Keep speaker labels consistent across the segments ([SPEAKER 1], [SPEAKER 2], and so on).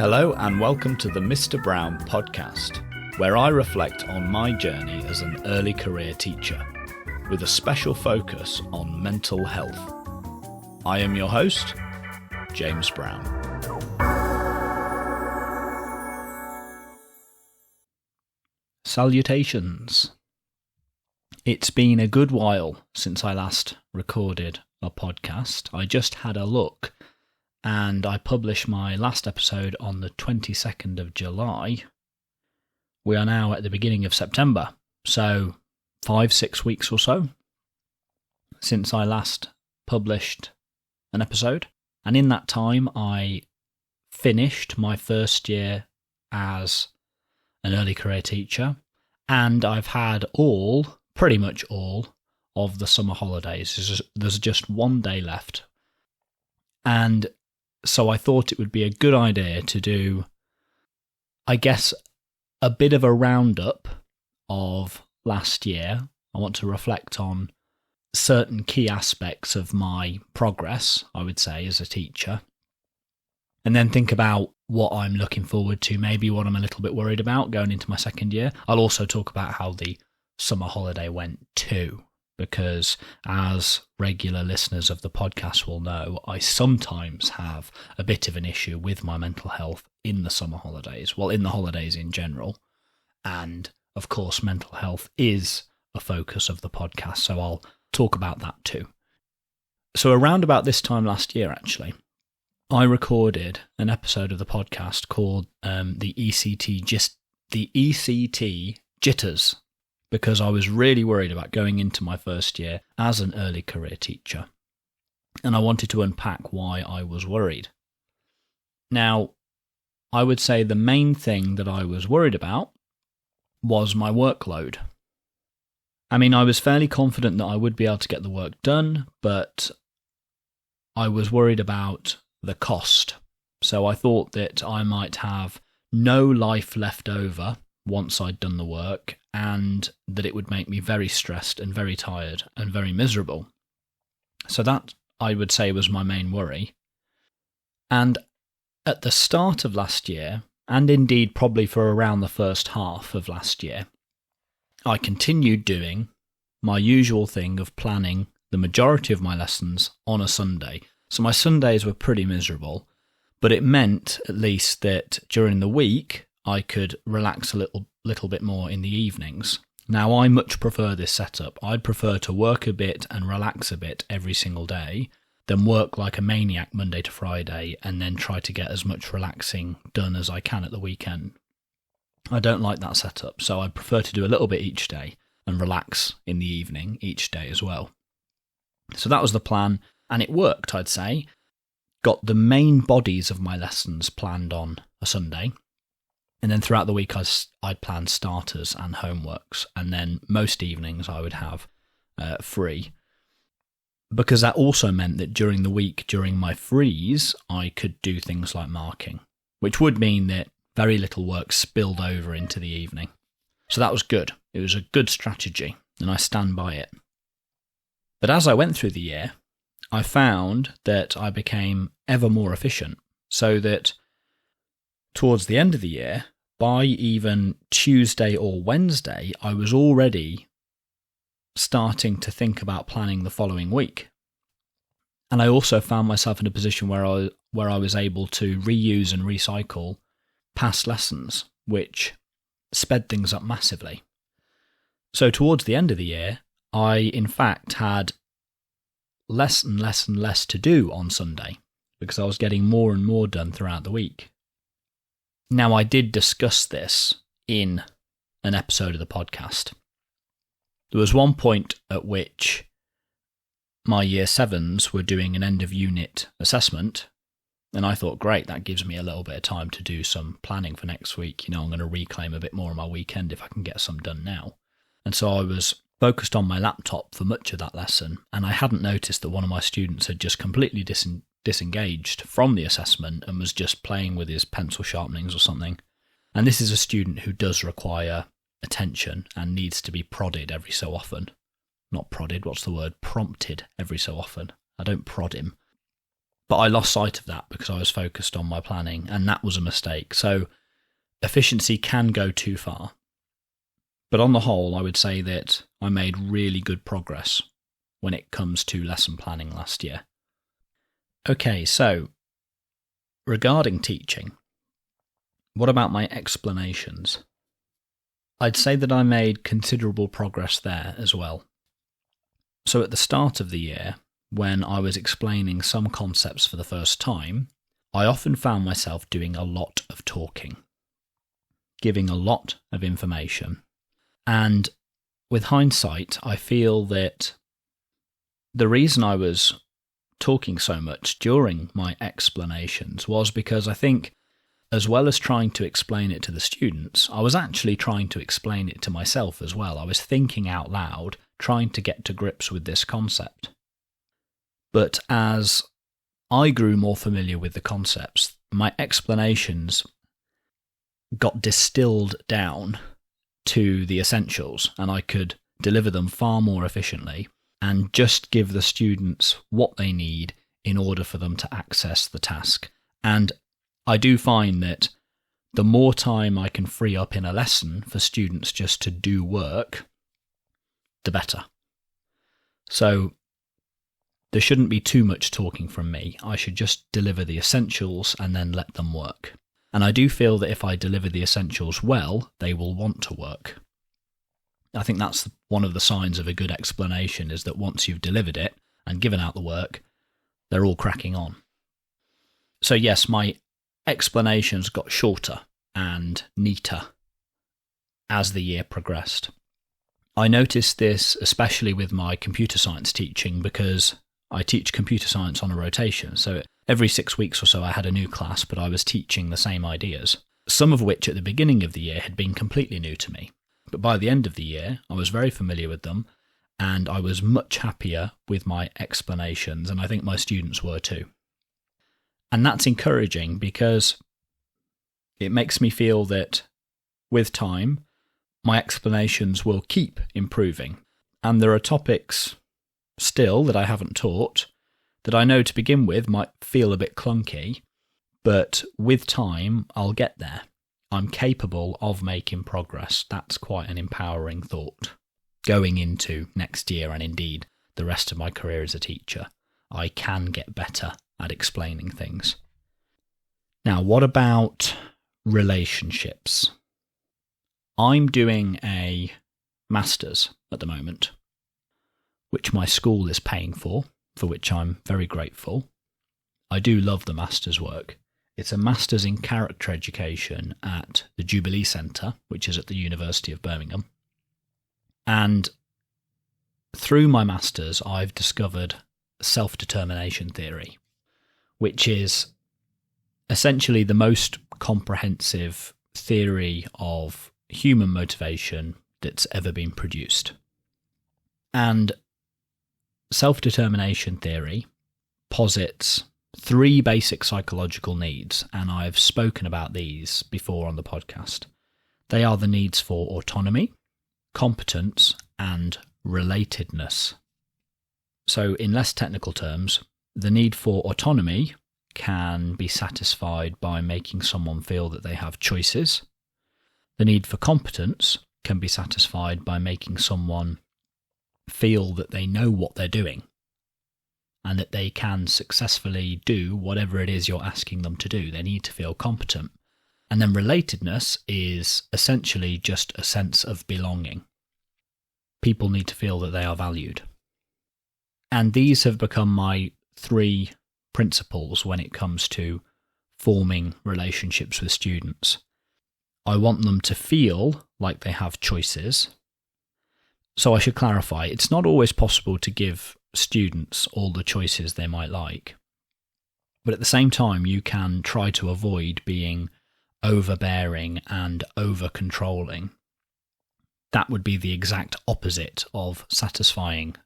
[SPEAKER 1] Hello and welcome to the Mr. Brown podcast, where I reflect on my journey as an early career teacher, with a special focus on mental health. I am your host, James Brown. Salutations. It's been a good while since I last recorded a podcast. I just had a look and I published my last episode on the 22nd of July. We are now at the beginning of September, so 5-6 weeks or so since I last published an episode. And in that time, I finished my first year as an early career teacher, and I've had pretty much all, of the summer holidays. There's just one day left. And so I thought it would be a good idea to do, I guess, a bit of a roundup of last year. I want to reflect on certain key aspects of my progress, I would say, as a teacher. And then think about what I'm looking forward to, maybe what I'm a little bit worried about going into my second year. I'll also talk about how the summer holiday went too, because as regular listeners of the podcast will know, I sometimes have a bit of an issue with my mental health in the summer holidays, well, in the holidays in general. And of course, mental health is a focus of the podcast, so I'll talk about that too. So around about this time last year, actually, I recorded an episode of the podcast called the ECT Jitters, because I was really worried about going into my first year as an early career teacher. And I wanted to unpack why I was worried. Now, I would say the main thing that I was worried about was my workload. I mean, I was fairly confident that I would be able to get the work done, but I was worried about the cost. So I thought that I might have no life left over once I'd done the work, and that it would make me very stressed and very tired and very miserable. So that, I would say, was my main worry. And at the start of last year, and indeed probably for around the first half of last year, I continued doing my usual thing of planning the majority of my lessons on a Sunday. So my Sundays were pretty miserable, but it meant at least that during the week I could relax a little bit more in the evenings. Now, I much prefer this setup. I'd prefer to work a bit and relax a bit every single day than work like a maniac Monday to Friday and then try to get as much relaxing done as I can at the weekend. I don't like that setup, so I prefer to do a little bit each day and relax in the evening each day as well. So that was the plan, and it worked, I'd say. Got the main bodies of my lessons planned on a Sunday. And then throughout the week, I'd plan starters and homeworks. And then most evenings I would have free. Because that also meant that during the week, during my frees, I could do things like marking, which would mean that very little work spilled over into the evening. So that was good. It was a good strategy, and I stand by it. But as I went through the year, I found that I became ever more efficient, so that towards the end of the year, by even Tuesday or Wednesday, I was already starting to think about planning the following week. And I also found myself in a position where I was able to reuse and recycle past lessons, which sped things up massively. So towards the end of the year, I in fact had less and less and less to do on Sunday, because I was getting more and more done throughout the week. Now, I did discuss this in an episode of the podcast. There was one point at which my year 7s were doing an end of unit assessment, and I thought, great, that gives me a little bit of time to do some planning for next week. I'm going to reclaim a bit more of my weekend if I can get some done now. And so I was focused on my laptop for much of that lesson, and I hadn't noticed that one of my students had just completely disengaged from the assessment and was just playing with his pencil sharpenings or something. And this is a student who does require attention and needs to be prodded every so often. Not prodded, what's the word? Prompted every so often. I don't prod him. But I lost sight of that because I was focused on my planning, and that was a mistake. So efficiency can go too far. But on the whole, I would say that I made really good progress when it comes to lesson planning last year. Okay, so regarding teaching, what about my explanations? I'd say that I made considerable progress there as well. So at the start of the year, when I was explaining some concepts for the first time, I often found myself doing a lot of talking, giving a lot of information. And with hindsight, I feel that the reason I was talking so much during my explanations was because I think, as well as trying to explain it to the students, I was actually trying to explain it to myself as well. I was thinking out loud, trying to get to grips with this concept. But as I grew more familiar with the concepts, my explanations got distilled down to the essentials, and I could deliver them far more efficiently and just give the students what they need in order for them to access the task. And I do find that the more time I can free up in a lesson for students just to do work, the better. So there shouldn't be too much talking from me. I should just deliver the essentials and then let them work. And I do feel that if I deliver the essentials well, they will want to work. I think that's one of the signs of a good explanation, is that once you've delivered it and given out the work, they're all cracking on. So yes, my explanations got shorter and neater as the year progressed. I noticed this especially with my computer science teaching, because I teach computer science on a rotation. So every 6 weeks or so I had a new class, but I was teaching the same ideas, some of which at the beginning of the year had been completely new to me. But by the end of the year, I was very familiar with them, and I was much happier with my explanations, and I think my students were too. And that's encouraging because it makes me feel that with time, my explanations will keep improving. And there are topics still that I haven't taught that I know to begin with might feel a bit clunky, but with time, I'll get there. I'm capable of making progress. That's quite an empowering thought. Going into next year, and indeed the rest of my career as a teacher, I can get better at explaining things. Now, what about relationships? I'm doing a master's at the moment, which my school is paying for which I'm very grateful. I do love the master's work. It's a master's in character education at the Jubilee Centre, which is at the University of Birmingham. And through my master's, I've discovered self-determination theory, which is essentially the most comprehensive theory of human motivation that's ever been produced. And self-determination theory posits 3 basic psychological needs, and I've spoken about these before on the podcast. They are the needs for autonomy, competence, and relatedness. So in less technical terms, the need for autonomy can be satisfied by making someone feel that they have choices. The need for competence can be satisfied by making someone feel that they know what they're doing and that they can successfully do whatever it is you're asking them to do. They need to feel competent. And then relatedness is essentially just a sense of belonging. People need to feel that they are valued. And these have become my 3 principles when it comes to forming relationships with students. I want them to feel like they have choices. So I should clarify, it's not always possible to give students all the choices they might like. But at the same time, you can try to avoid being overbearing and over-controlling. That would be the exact opposite of satisfying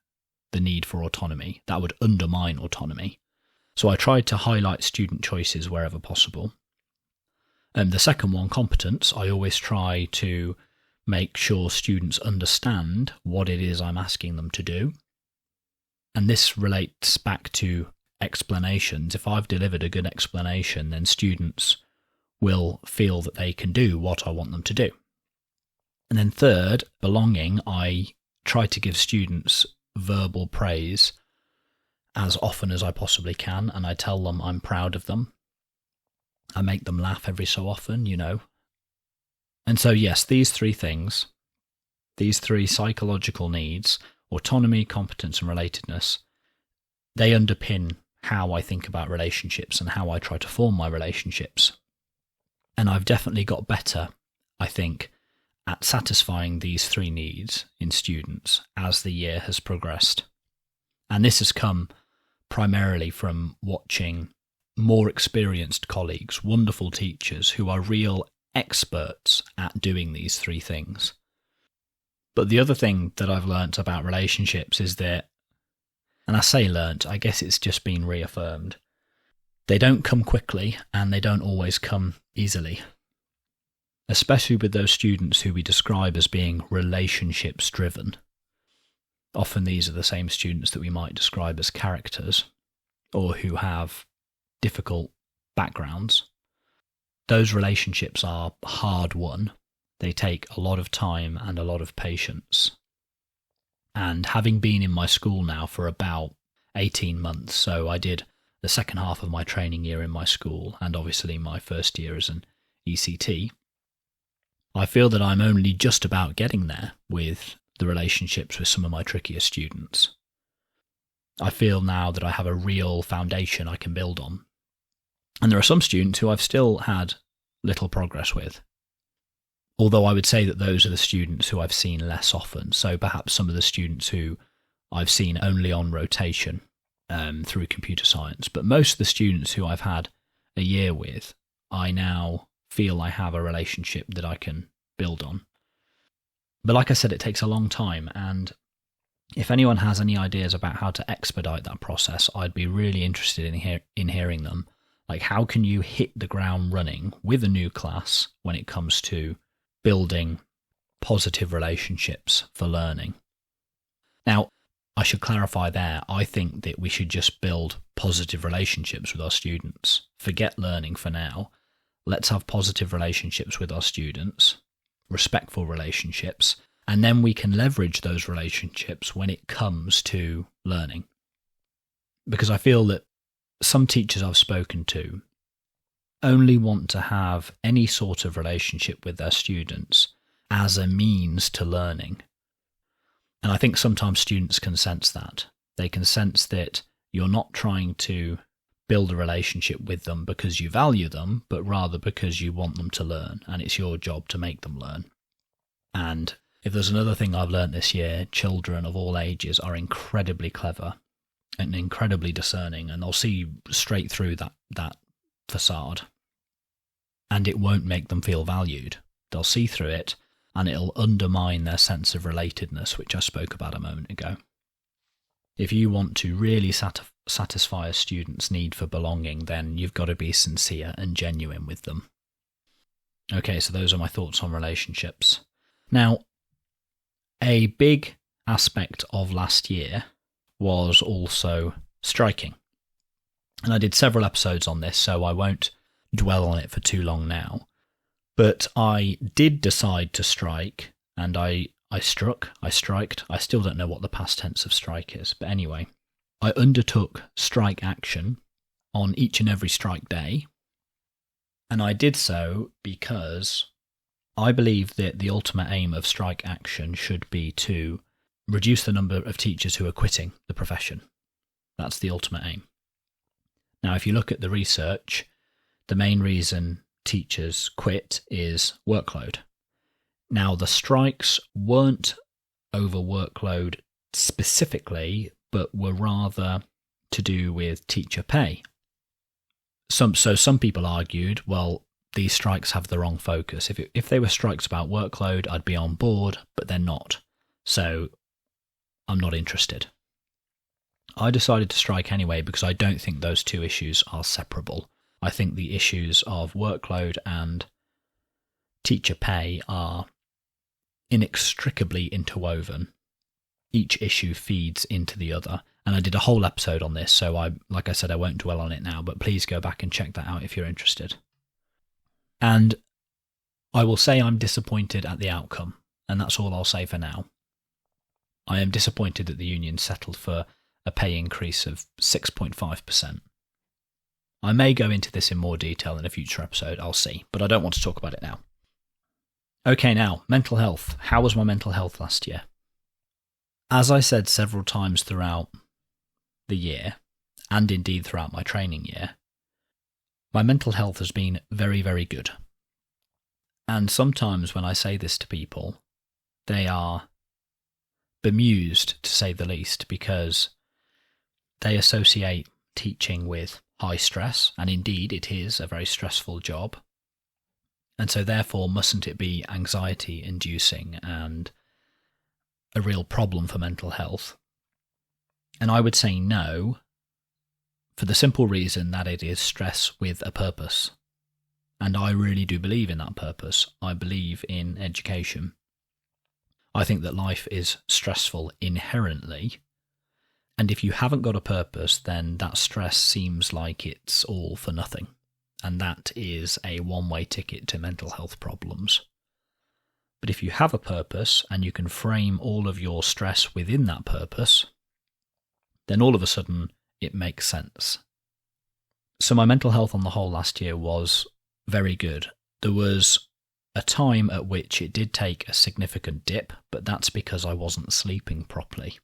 [SPEAKER 1] the need for autonomy. That would undermine autonomy. So I tried to highlight student choices wherever possible. And the second one, competence, I always try to make sure students understand what it is I'm asking them to do. And this relates back to explanations. If I've delivered a good explanation, then students will feel that they can do what I want them to do. And then third, belonging, I try to give students verbal praise as often as I possibly can, and I tell them I'm proud of them. I make them laugh every so often, And so yes, these three things, these three psychological needs, autonomy, competence, and relatedness, they underpin how I think about relationships and how I try to form my relationships. And I've definitely got better, I think, at satisfying these three needs in students as the year has progressed. And this has come primarily from watching more experienced colleagues, wonderful teachers who are real experts at doing these three things. But the other thing that I've learnt about relationships is that, and I say learnt, I guess it's just been reaffirmed, they don't come quickly and they don't always come easily. Especially with those students who we describe as being relationships driven. Often these are the same students that we might describe as characters, or who have difficult backgrounds. Those relationships are hard won. They take a lot of time and a lot of patience. And having been in my school now for about 18 months, so I did the second half of my training year in my school, and obviously my first year as an ECT, I feel that I'm only just about getting there with the relationships with some of my trickier students. I feel now that I have a real foundation I can build on. And there are some students who I've still had little progress with. Although I would say that those are the students who I've seen less often. So perhaps some of the students who I've seen only on rotation through computer science. But most of the students who I've had a year with, I now feel I have a relationship that I can build on. But like I said, it takes a long time, and if anyone has any ideas about how to expedite that process, I'd be really interested in hearing them. Like, how can you hit the ground running with a new class when it comes to building positive relationships for learning? Now, I should clarify there, I think that we should just build positive relationships with our students. Forget learning for now. Let's have positive relationships with our students, respectful relationships, and then we can leverage those relationships when it comes to learning. Because I feel that some teachers I've spoken to only want to have any sort of relationship with their students as a means to learning. And I think sometimes students can sense that. They can sense that you're not trying to build a relationship with them because you value them, but rather because you want them to learn, and it's your job to make them learn. And if there's another thing I've learned this year, children of all ages are incredibly clever and incredibly discerning, and they'll see straight through that facade. And it won't make them feel valued. They'll see through it, and it'll undermine their sense of relatedness, which I spoke about a moment ago. If you want to really satisfy a student's need for belonging, then you've got to be sincere and genuine with them. Okay, so those are my thoughts on relationships. Now, a big aspect of last year was also striking. And I did several episodes on this, so I won't dwell on it for too long now. But I did decide to strike, and I striked. I still don't know what the past tense of strike is, but anyway, I undertook strike action on each and every strike day, and I did so because I believe that the ultimate aim of strike action should be to reduce the number of teachers who are quitting the profession. That's the ultimate aim. Now, if you look at the research, the main reason teachers quit is workload. Now, the strikes weren't over workload specifically, but were rather to do with teacher pay. So some people argued, well, these strikes have the wrong focus. If they were strikes about workload, I'd be on board, but they're not. So I'm not interested. I decided to strike anyway because I don't think those two issues are separable. I think the issues of workload and teacher pay are inextricably interwoven. each issue feeds into the other. And I did a whole episode on this, so like I said, I won't dwell on it now, but please go back and check that out if you're interested. And I will say I'm disappointed at the outcome, and that's all I'll say for now. I am disappointed that the union settled for a pay increase of 6.5%. I may go into this in more detail in a future episode, I'll see, but I don't want to talk about it now. Okay, now, mental health. How was my mental health last year? As I said several times throughout the year, and indeed throughout my training year, my mental health has been very, very good. And sometimes when I say this to people, they are bemused, to say the least, because they associate teaching with high stress, and indeed it is a very stressful job. And so therefore, mustn't it be anxiety-inducing and a real problem for mental health? And I would say no, for the simple reason that it is stress with a purpose. And I really do believe in that purpose. I believe in education. I think that life is stressful inherently. And if you haven't got a purpose, then that stress seems like it's all for nothing. And that is a one-way ticket to mental health problems. But if you have a purpose and you can frame all of your stress within that purpose, then all of a sudden it makes sense. So my mental health on the whole last year was very good. There was a time at which it did take a significant dip, but that's because I wasn't sleeping properly.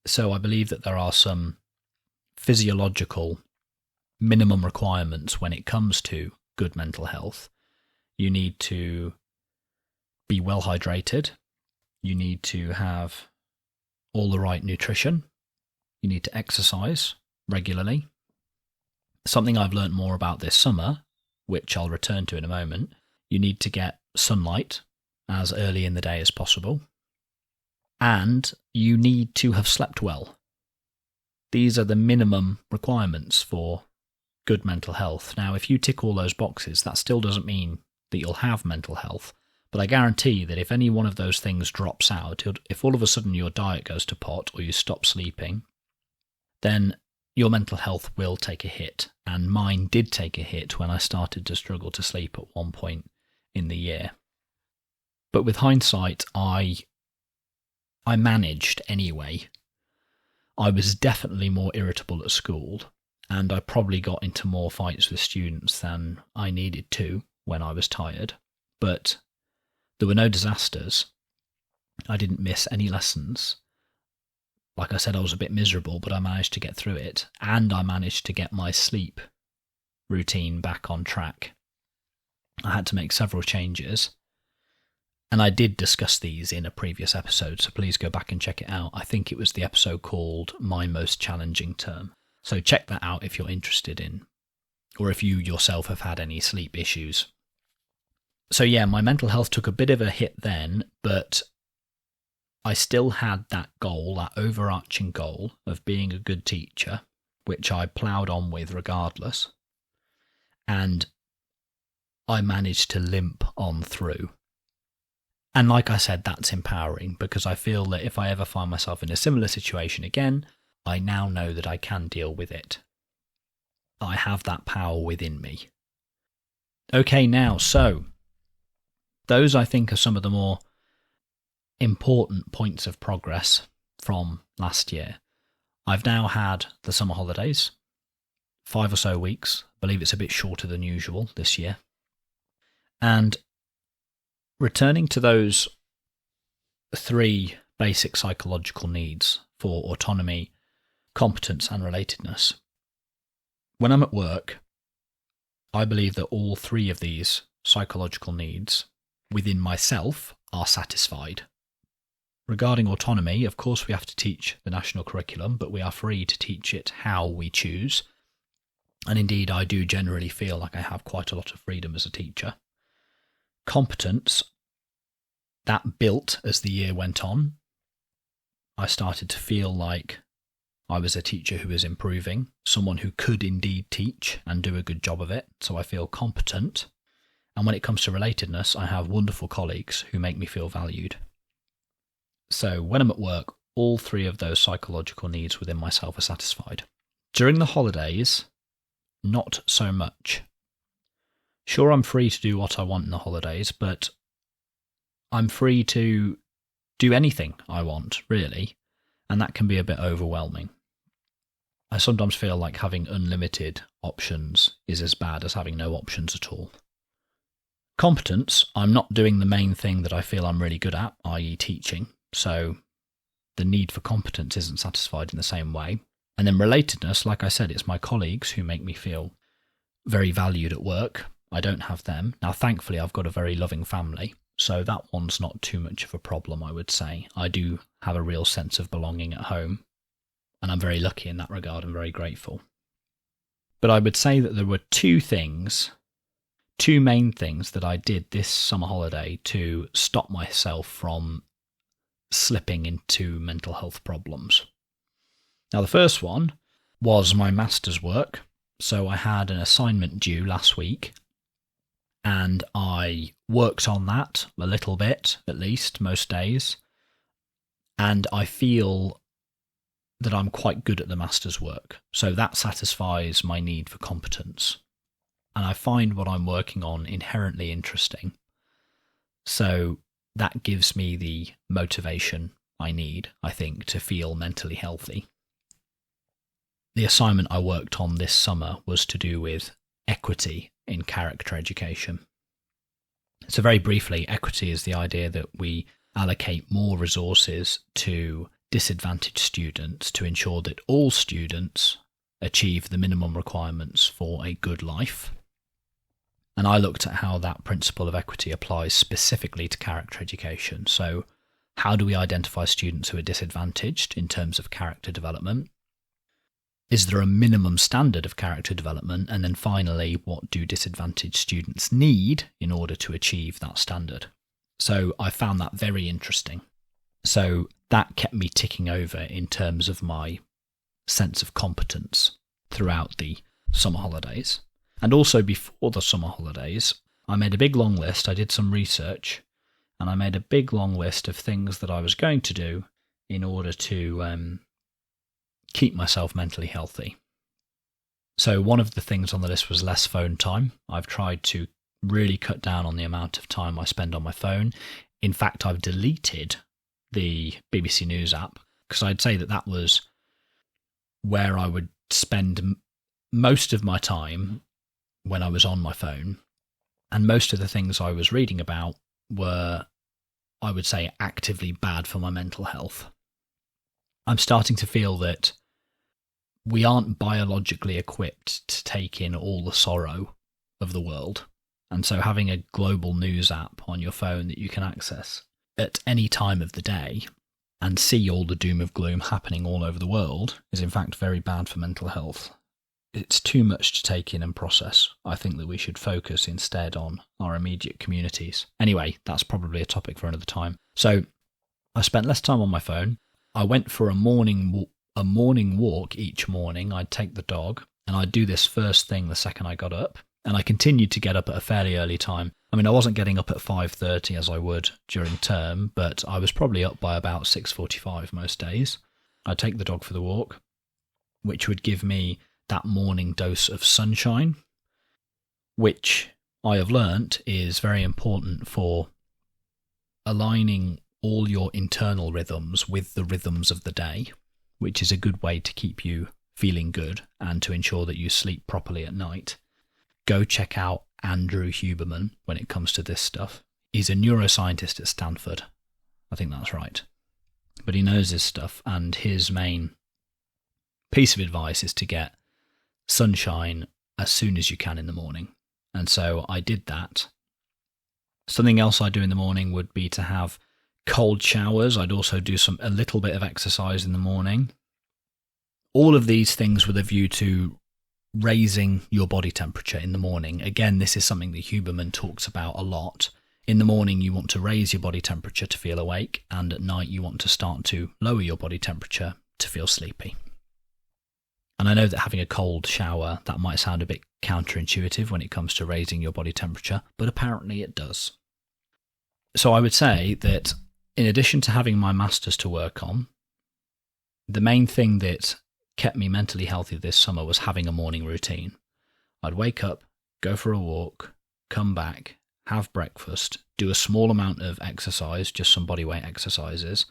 [SPEAKER 1] So I believe that there are some physiological minimum requirements when it comes to good mental health. You need to be well hydrated. You need to have all the right nutrition. You need to exercise regularly. Something I've learned more about this summer, which I'll return to in a moment, you need to get sunlight as early in the day as possible. And you need to have slept well. These are the minimum requirements for good mental health. Now, if you tick all those boxes, that still doesn't mean that you'll have mental health. But I guarantee that if any one of those things drops out, if all of a sudden your diet goes to pot or you stop sleeping, then your mental health will take a hit. And mine did take a hit when I started to struggle to sleep at one point in the year. But with hindsight, I managed anyway. I was definitely more irritable at school, and I probably got into more fights with students than I needed to when I was tired. But there were no disasters. I didn't miss any lessons. Like I said, I was a bit miserable, but I managed to get through it, and I managed to get my sleep routine back on track. I had to make several changes, and I did discuss these in a previous episode, so please go back and check it out. I think it was the episode called My Most Challenging Term. So check that out if you're interested in, or if you yourself have had any sleep issues. So yeah, my mental health took a bit of a hit then, but I still had that goal, that overarching goal of being a good teacher, which I ploughed on with regardless. And I managed to limp on through. And like I said, that's empowering, because I feel that if I ever find myself in a similar situation again, I now know that I can deal with it. I have that power within me. Okay, now, so those I think are some of the more important points of progress from last year. I've now had the summer holidays, 5 or so weeks. I believe it's a bit shorter than usual this year. And returning to those 3 basic psychological needs for autonomy, competence, and relatedness. When I'm at work, I believe that all 3 of these psychological needs within myself are satisfied. Regarding autonomy, of course we have to teach the national curriculum, but we are free to teach it how we choose. And indeed, I do generally feel like I have quite a lot of freedom as a teacher. Competence, that built as the year went on. I started to feel like I was a teacher who was improving, someone who could indeed teach and do a good job of it, so I feel competent. And when it comes to relatedness, I have wonderful colleagues who make me feel valued. So when I'm at work, all three of those psychological needs within myself are satisfied. During the holidays, not so much. Sure, I'm free to do what I want in the holidays, but I'm free to do anything I want, really, and that can be a bit overwhelming. I sometimes feel like having unlimited options is as bad as having no options at all. Competence, I'm not doing the main thing that I feel I'm really good at, i.e. teaching, so the need for competence isn't satisfied in the same way. And then relatedness, like I said, it's my colleagues who make me feel very valued at work. I don't have them. Now, thankfully, I've got a very loving family, so that one's not too much of a problem, I would say. I do have a real sense of belonging at home, and I'm very lucky in that regard and very grateful. But I would say that there were two main things that I did this summer holiday to stop myself from slipping into mental health problems. Now, the first one was my master's work. So I had an assignment due last week, and I worked on that a little bit, at least, most days. And I feel that I'm quite good at the master's work. So that satisfies my need for competence. And I find what I'm working on inherently interesting. So that gives me the motivation I need, I think, to feel mentally healthy. The assignment I worked on this summer was to do with equity in character education. So very briefly, equity is the idea that we allocate more resources to disadvantaged students to ensure that all students achieve the minimum requirements for a good life. And I looked at how that principle of equity applies specifically to character education. So how do we identify students who are disadvantaged in terms of character development? Is there a minimum standard of character development? And then finally, what do disadvantaged students need in order to achieve that standard? So I found that very interesting. So that kept me ticking over in terms of my sense of competence throughout the summer holidays. And also before the summer holidays, I made a big long list. I did some research, and I made a big long list of things that I was going to do in order to keep myself mentally healthy. So one of the things on the list was less phone time. I've tried to really cut down on the amount of time I spend on my phone. In fact, I've deleted the BBC News app because I'd say that was where I would spend most of my time when I was on my phone. And most of the things I was reading about were, I would say, actively bad for my mental health. I'm starting to feel that we aren't biologically equipped to take in all the sorrow of the world. And so having a global news app on your phone that you can access at any time of the day and see all the doom of gloom happening all over the world is in fact very bad for mental health. It's too much to take in and process. I think that we should focus instead on our immediate communities. Anyway, that's probably a topic for another time. So I spent less time on my phone. I went for a morning walk each morning. I'd take the dog, and I'd do this first thing the second I got up. And I continued to get up at a fairly early time. I mean, I wasn't getting up at 5:30 as I would during term, but I was probably up by about 6:45 most days. I'd take the dog for the walk, which would give me that morning dose of sunshine, which I have learnt is very important for aligning all your internal rhythms with the rhythms of the day, which is a good way to keep you feeling good and to ensure that you sleep properly at night. Go check out Andrew Huberman when it comes to this stuff. He's a neuroscientist at Stanford. I think that's right. But he knows his stuff, and his main piece of advice is to get sunshine as soon as you can in the morning. And so I did that. Something else I do in the morning would be to have cold showers. I'd also do a little bit of exercise in the morning. All of these things with a view to raising your body temperature in the morning. Again, this is something that Huberman talks about a lot. In the morning, you want to raise your body temperature to feel awake, and at night, you want to start to lower your body temperature to feel sleepy. And I know that having a cold shower, that might sound a bit counterintuitive when it comes to raising your body temperature, but apparently it does. So I would say that in addition to having my masters to work on, the main thing that kept me mentally healthy this summer was having a morning routine. I'd wake up, go for a walk, come back, have breakfast, do a small amount of exercise, just some bodyweight exercises,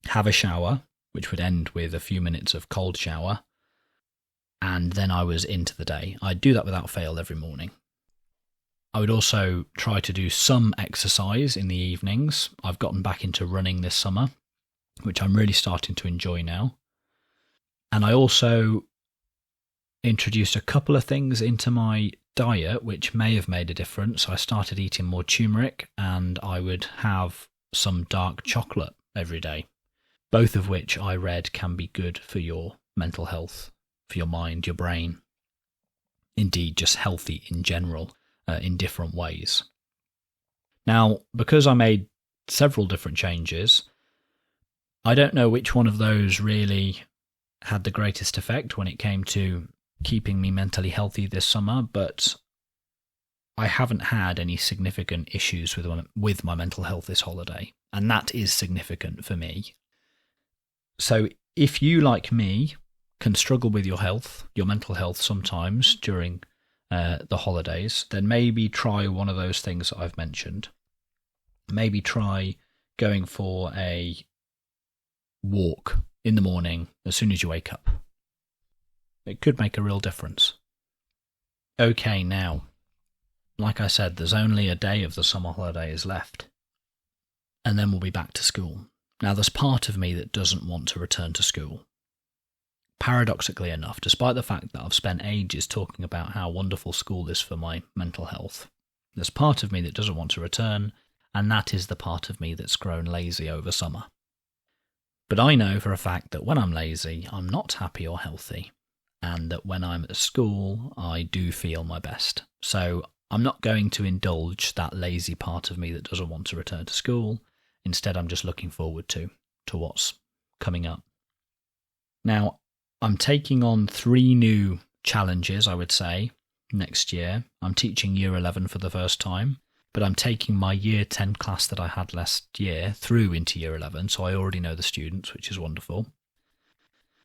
[SPEAKER 1] have a shower, which would end with a few minutes of cold shower, and then I was into the day. I'd do that without fail every morning. I would also try to do some exercise in the evenings. I've gotten back into running this summer, which I'm really starting to enjoy now. And I also introduced a couple of things into my diet which may have made a difference. I started eating more turmeric, and I would have some dark chocolate every day, both of which I read can be good for your mental health, for your mind, your brain, indeed just healthy in general, in different ways. Now, because I made several different changes, I don't know which one of those really had the greatest effect when it came to keeping me mentally healthy this summer, but I haven't had any significant issues with my mental health this holiday, and that is significant for me. So if you, like me, can struggle with your health, your mental health sometimes during the holidays, then maybe try one of those things that I've mentioned. Maybe try going for a walk in the morning as soon as you wake up. It could make a real difference. Okay, now, like I said, there's only a day of the summer holidays left, and then we'll be back to school. Now, there's part of me that doesn't want to return to school. Paradoxically enough, despite the fact that I've spent ages talking about how wonderful school is for my mental health, there's part of me that doesn't want to return, and that is the part of me that's grown lazy over summer. But I know for a fact that when I'm lazy, I'm not happy or healthy, and that when I'm at school, I do feel my best. So I'm not going to indulge that lazy part of me that doesn't want to return to school. Instead, I'm just looking forward to what's coming up. Now, I'm taking on 3 new challenges, I would say, next year. I'm teaching Year 11 for the first time, but I'm taking my Year 10 class that I had last year through into Year 11, so I already know the students, which is wonderful.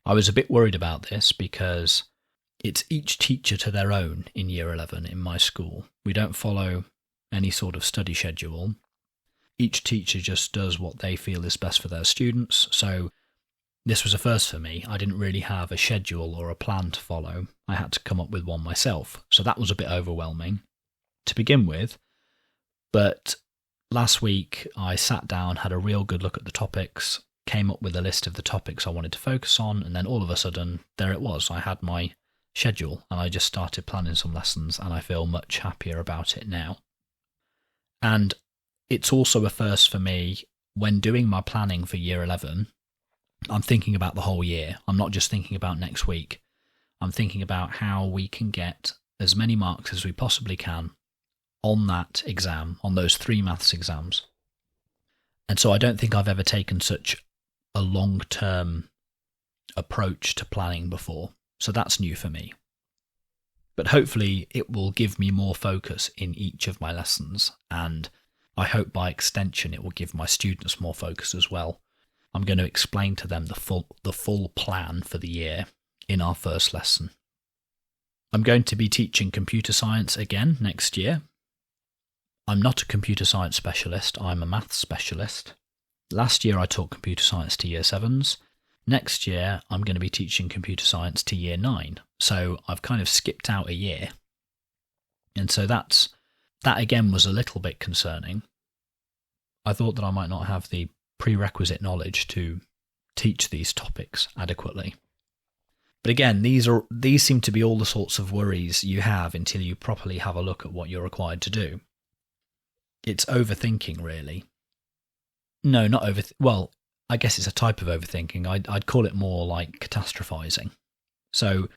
[SPEAKER 1] I was a bit worried about this because it's each teacher to their own in Year 11 in my school. We don't follow any sort of study schedule. Each teacher just does what they feel is best for their students, so this was a first for me. I didn't really have a schedule or a plan to follow. I had to come up with one myself, so that was a bit overwhelming to begin with. But last week I sat down, had a real good look at the topics, came up with a list of the topics I wanted to focus on, and then all of a sudden, there it was. I had my schedule, and I just started planning some lessons, and I feel much happier about it now. And it's also a first for me when doing my planning for Year 11. I'm thinking about the whole year. I'm not just thinking about next week. I'm thinking about how we can get as many marks as we possibly can on that exam, on those 3 maths exams. And so I don't think I've ever taken such a long-term approach to planning before. So that's new for me. But hopefully it will give me more focus in each of my lessons, and I hope by extension it will give my students more focus as well. I'm going to explain to them the full plan for the year in our first lesson. I'm going to be teaching computer science again next year. I'm not a computer science specialist, I'm a maths specialist. Last year I taught computer science to Year 7s. Next year I'm going to be teaching computer science to Year 9. So I've kind of skipped out a year. And so that again was a little bit concerning. I thought that I might not have the prerequisite knowledge to teach these topics adequately. But again, these seem to be all the sorts of worries you have until you properly have a look at what you're required to do. It's overthinking, really. No, not well, I guess it's a type of overthinking. I'd call it more like catastrophizing. So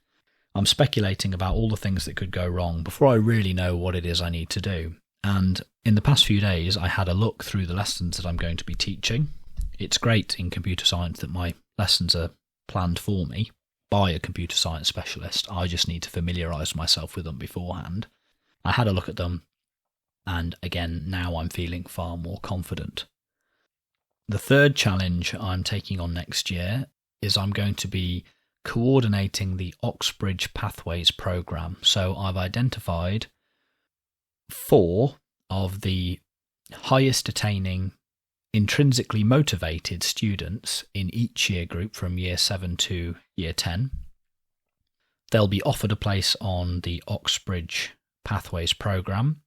[SPEAKER 1] I'm speculating about all the things that could go wrong before I really know what it is I need to do. And in the past few days, I had a look through the lessons that I'm going to be teaching. It's great in computer science that my lessons are planned for me by a computer science specialist. I just need to familiarise myself with them beforehand. I had a look at them, and again, now I'm feeling far more confident. The third challenge I'm taking on next year is I'm going to be coordinating the Oxbridge Pathways programme. So I've identified 4 of the highest attaining, intrinsically motivated students in each year group from year 7 to year 10. They'll be offered a place on the Oxbridge Pathways programme,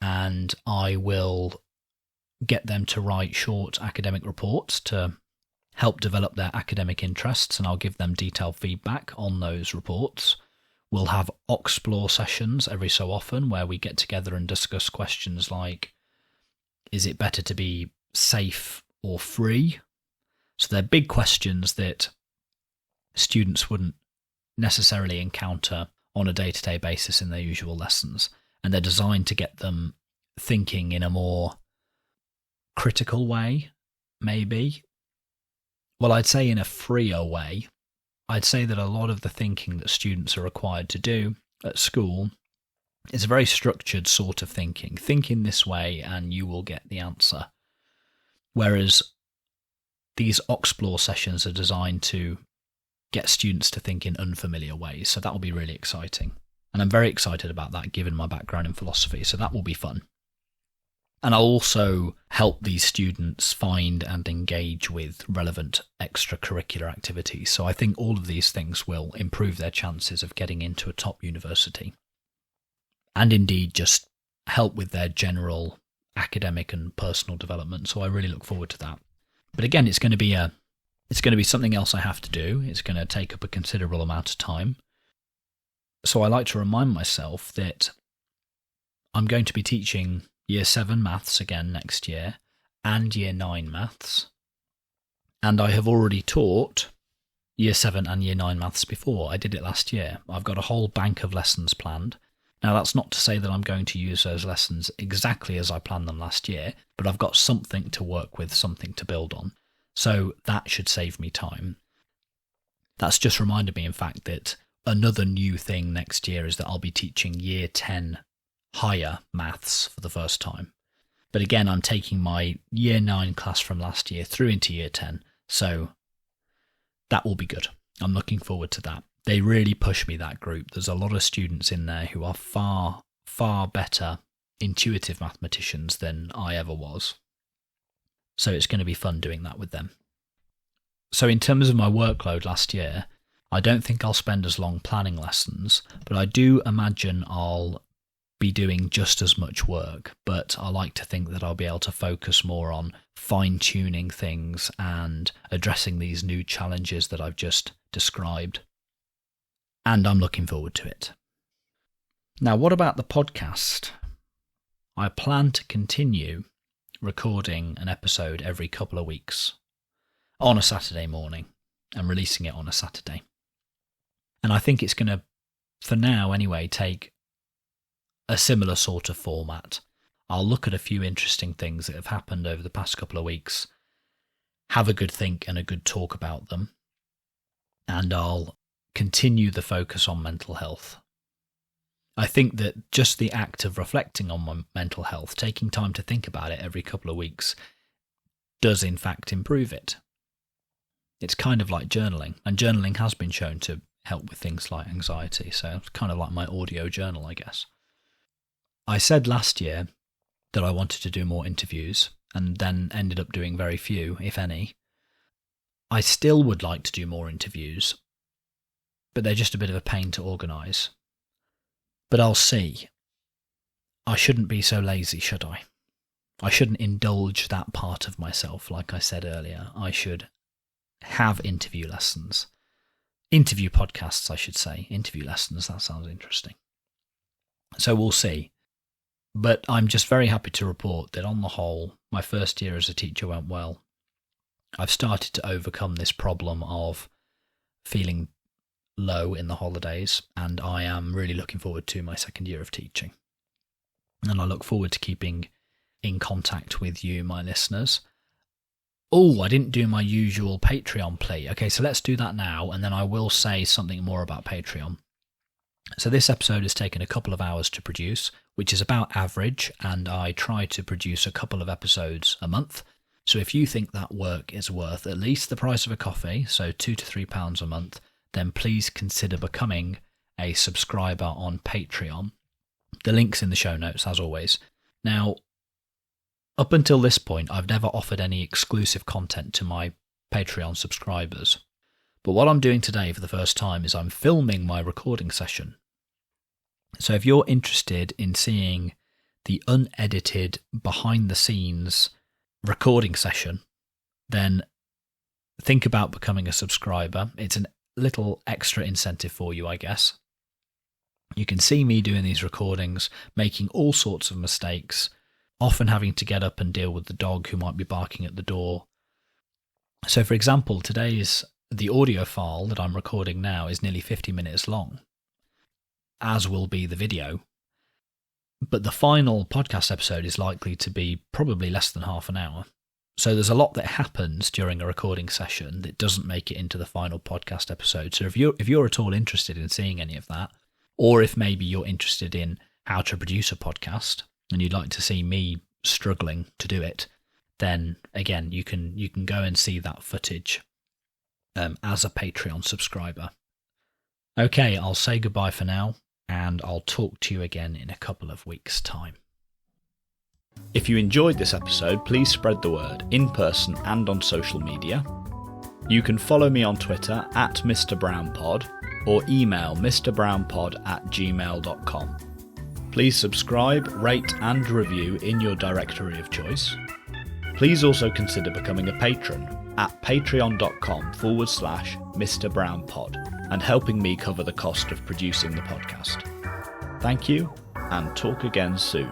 [SPEAKER 1] and I will get them to write short academic reports to help develop their academic interests, and I'll give them detailed feedback on those reports. We'll have Oxplore sessions every so often where we get together and discuss questions like, is it better to be safe or free? So they're big questions that students wouldn't necessarily encounter on a day-to-day basis in their usual lessons, and they're designed to get them thinking in a more critical way, maybe. Well, I'd say in a freer way. I'd say that a lot of the thinking that students are required to do at school is a very structured sort of thinking. Think in this way and you will get the answer. Whereas these Oxplore sessions are designed to get students to think in unfamiliar ways. So that will be really exciting. And I'm very excited about that given my background in philosophy. So that will be fun. And I'll also help these students find and engage with relevant extracurricular activities. So I think all of these things will improve their chances of getting into a top university. And indeed just help with their general academic and personal development. So I really look forward to that. But again, it's going to be something else I have to do. It's going to take up a considerable amount of time. So I like to remind myself that I'm going to be teaching Year 7 maths again next year and Year 9 maths. And I have already taught Year 7 and Year 9 maths before. I did it last year. I've got a whole bank of lessons planned. Now, that's not to say that I'm going to use those lessons exactly as I planned them last year, but I've got something to work with, something to build on. So that should save me time. That's just reminded me, in fact, that another new thing next year is that I'll be teaching Year 10 higher maths for the first time. But again, I'm taking my Year 9 class from last year through into Year 10, so that will be good. I'm looking forward to that. They really push me, that group. There's a lot of students in there who are far, far better intuitive mathematicians than I ever was. So it's going to be fun doing that with them. So in terms of my workload last year, I don't think I'll spend as long planning lessons, but I do imagine I'll be doing just as much work, but I like to think that I'll be able to focus more on fine-tuning things and addressing these new challenges that I've just described. And I'm looking forward to it. Now, what about the podcast? I plan to continue recording an episode every couple of weeks on a Saturday morning and releasing it on a Saturday. And I think it's going to, for now anyway, take a similar sort of format. I'll look at a few interesting things that have happened over the past couple of weeks, have a good think and a good talk about them, and I'll continue the focus on mental health. I think that just the act of reflecting on my mental health, taking time to think about it every couple of weeks, does in fact improve it. It's kind of like journaling, and journaling has been shown to help with things like anxiety, so it's kind of like my audio journal, I guess. I said last year that I wanted to do more interviews, and then ended up doing very few, if any. I still would like to do more interviews, but they're just a bit of a pain to organise. But I'll see. I shouldn't be so lazy, should I? I shouldn't indulge that part of myself, like I said earlier. I should have interview lessons. Interview podcasts, I should say. Interview lessons, that sounds interesting. So we'll see. But I'm just very happy to report that on the whole, my first year as a teacher went well. I've started to overcome this problem of feeling low in the holidays, and I am really looking forward to my second year of teaching. And I look forward to keeping in contact with you, my listeners. Oh, I didn't do my usual Patreon plea. Okay, so let's do that now, and then I will say something more about Patreon. So this episode has taken a couple of hours to produce, which is about average, and I try to produce a couple of episodes a month. So if you think that work is worth at least the price of a coffee, so £2 to £3 a month, then please consider becoming a subscriber on Patreon. The link's in the show notes, as always. Now, up until this point, I've never offered any exclusive content to my Patreon subscribers. But what I'm doing today for the first time is I'm filming my recording session. So if you're interested in seeing the unedited, behind-the-scenes recording session, then think about becoming a subscriber. It's a little extra incentive for you, I guess. You can see me doing these recordings, making all sorts of mistakes, often having to get up and deal with the dog who might be barking at the door. So, for example, the audio file that I'm recording now is nearly 50 minutes long, as will be the video. But the final podcast episode is likely to be probably less than half an hour. So there's a lot that happens during a recording session that doesn't make it into the final podcast episode. So if you're at all interested in seeing any of that, or if maybe you're interested in how to produce a podcast and you'd like to see me struggling to do it, then again, you can go and see that footage as a Patreon subscriber. Okay, I'll say goodbye for now, and I'll talk to you again in a couple of weeks' time. If you enjoyed this episode, please spread the word in person and on social media. You can follow me on Twitter at Mr. BrownPod or email mrbrownpod@gmail.com. Please subscribe, rate and review in your directory of choice. Please also consider becoming a patron at patreon.com/Mr. BrownPod and helping me cover the cost of producing the podcast. Thank you, and talk again soon.